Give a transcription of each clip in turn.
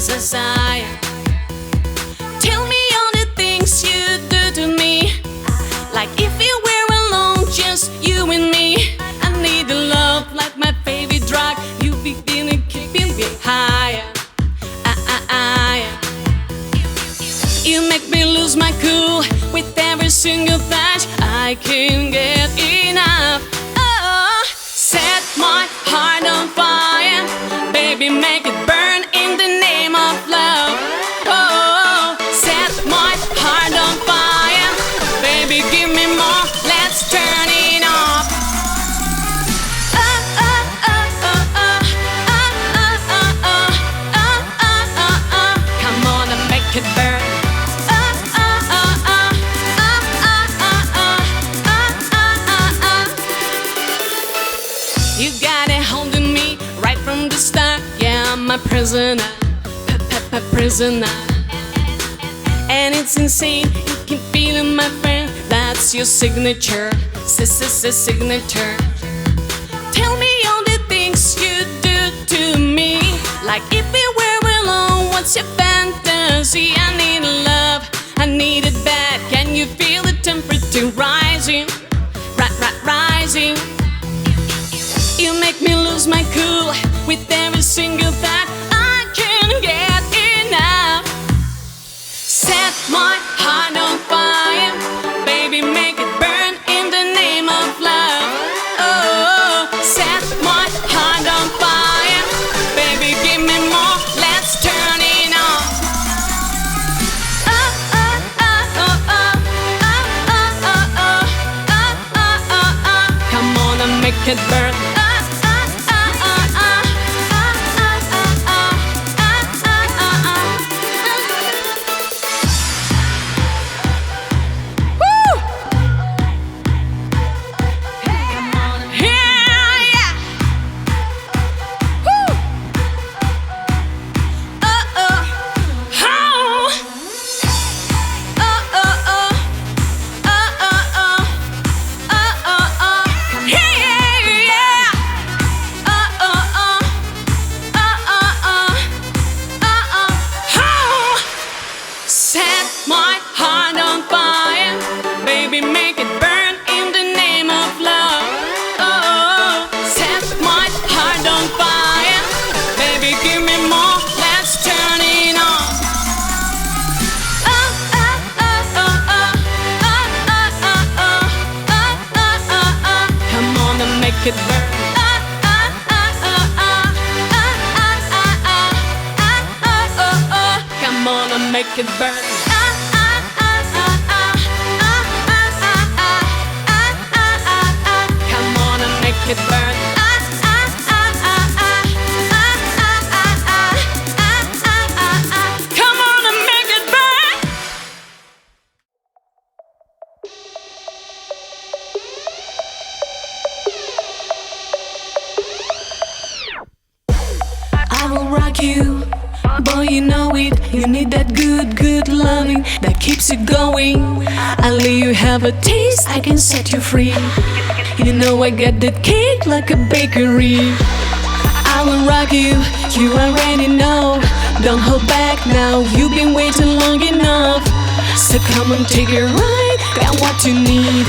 desire. Tell me all the things you do to me, like if you were alone, just you and me. I need a love like my favorite drug. You begin to keeping me higher. You make me lose my cool with every single touch. I can't get enough. Oh, set my heart on fire, baby, make it burn in the name of love. Oh, set my heart on fire, baby, give me more. Let's turn it off. Come on and make it burn. You got it holding me right from the start. Yeah, I'm a prisoner, prisoner. And it's insane, you can feel it, my friend. That's your signature, signature. Tell me all the things you do to me, like if we were alone, what's your fantasy? I need love, I need it back. Can you feel the temperature rising, rising? You make me lose my cool with every single thought. I can't get enough. Set my heart on fire, baby, make it burn in the name of love. Oh, set my heart on fire, baby, give me more. Let's turn it on. Come on and make it burn. Set my heart on fire, baby, make it burn in the name of love. Oh, set my heart on fire, baby, give me more. Let's turn it on. Come on and make it burn. Come on and make it burn. Come on and make it burn. Come on and make it burn. I will rock you, boy, you know it. You need that good loving that keeps you going. I'll let you have a taste, I can set you free. You know I got that cake like a bakery. I will rock you, you already know. Don't hold back now, you've been waiting long enough. So come and take a ride, got what you need.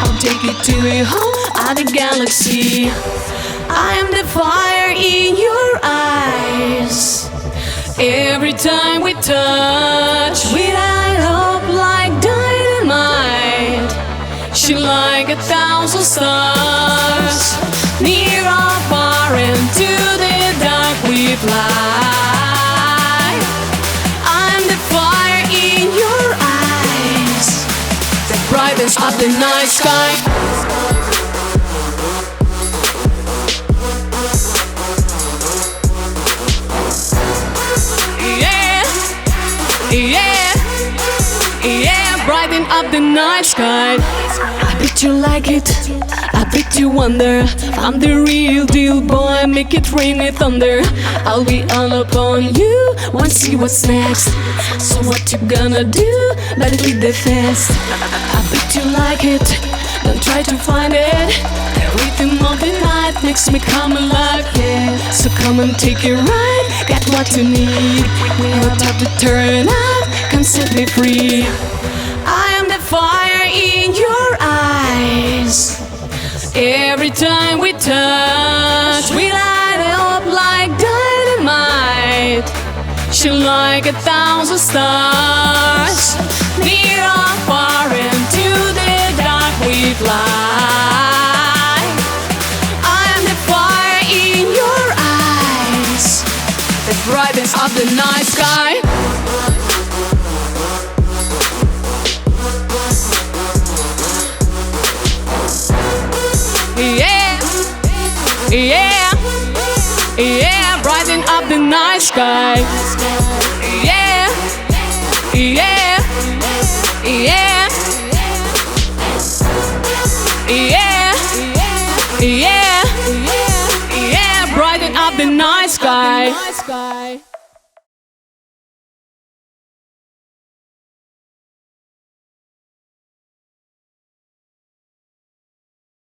I'll take you to a home of the galaxy. I am the fire in your eyes. Every time we touch, we light up like dynamite. Shine like 1,000 stars. Near or far into the dark we fly. I'm the fire in your eyes, the brightest of the night sky. Yeah, brighten up the night sky. I bet you like it, I bet you wonder. I'm the real deal, boy, make it rain with thunder. I'll be all upon you, wanna see what's next. So what you gonna do, better lead the fast. I bet you like it, don't try to find it. Rhythm of the night makes me come alive, yeah. So come and take a ride, got what you need. No time to turn up, come set me free. I am the fire in your eyes. Every time we touch, we light up like dynamite. Shine like 1,000 stars. Near or far into the dark we fly. I am the fire in your eyes that brightens up the night sky. Yeah, yeah, yeah, brighten up the night sky. Yeah, yeah, yeah, yeah, yeah, yeah, brighten up the night sky.